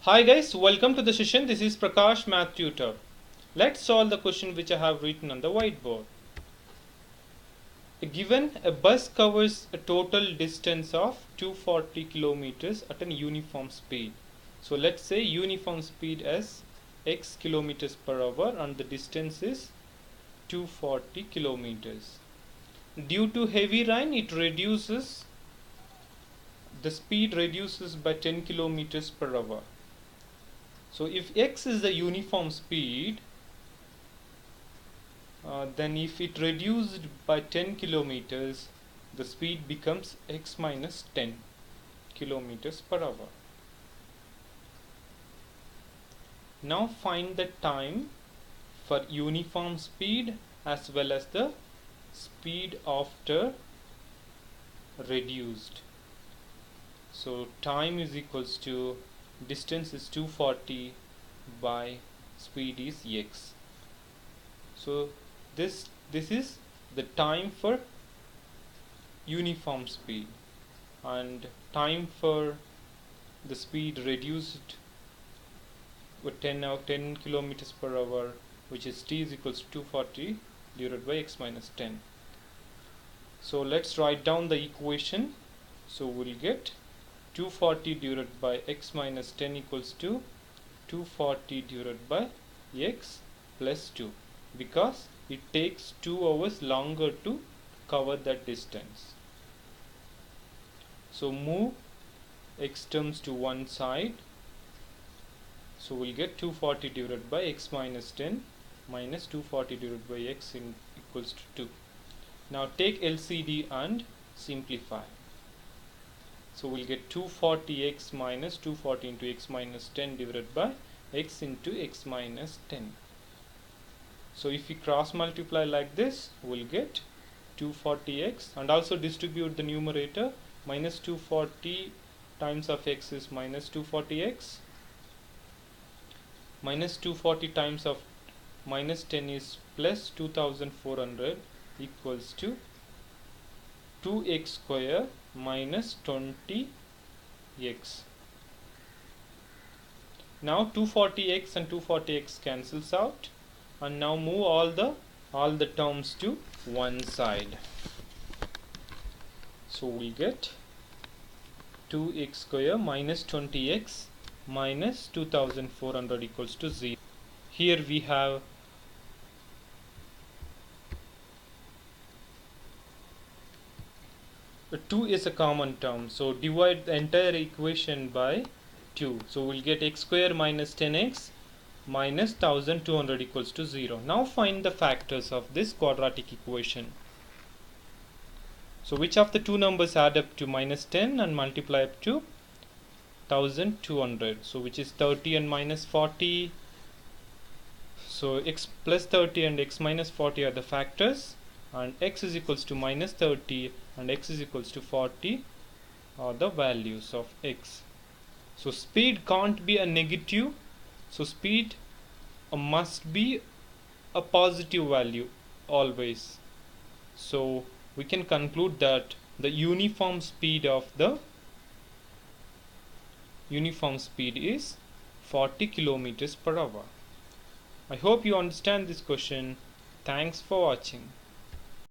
Hi guys, welcome to the session. This is Prakash, Math Tutor. Let's solve the question which I have written on the whiteboard. Given a bus covers a total distance of 240 kilometers at a uniform speed. So let's say uniform speed as x kilometers per hour and the distance is 240 kilometers. Due to heavy rain, the speed reduces by 10 kilometers per hour. So if x is the uniform speed, then if it reduced by 10 kilometers, the speed becomes x minus 10 kilometers per hour. Now find the time for uniform speed as well as the speed after reduced. So time is equals to distance is 240 by speed is x. So this is the time for uniform speed, and time for the speed reduced with 10 kilometers per hour, which is t is equals to 240 divided by x minus 10. So let's write down the equation. So we'll get 240 divided by x minus 10 equals to 240 divided by x plus 2, because it takes 2 hours longer to cover that distance. So move x terms to one side. So we'll get 240 divided by x minus 10 minus 240 divided by x equals to 2. Now take LCD and simplify. So we'll get 240x minus 240 into x minus 10 divided by x into x minus 10. So if we cross multiply like this, we'll get 240x, and also distribute the numerator. Minus 240 times of x is minus 240x. Minus 240 times of minus 10 is plus 2400 equals to 2x square minus 20x. Now 240x and 240x cancels out, and now move all the terms to one side. So we get 2x square minus 20x minus 2400 equals to 0. Here we have 2 is a common term, so divide the entire equation by 2. So we'll get x square minus 10x minus 1200 equals to 0. Now find the factors of this quadratic equation. So which of the two numbers add up to minus 10 and multiply up to 1200? So which is 30 and minus 40. So x plus 30 and x minus 40 are the factors, and x is equals to minus 30 and x is equals to 40 are the values of x. So speed can't be a negative, so speed must be a positive value always. So we can conclude that the uniform speed is 40 kilometers per hour. I hope you understand this question. Thanks for watching.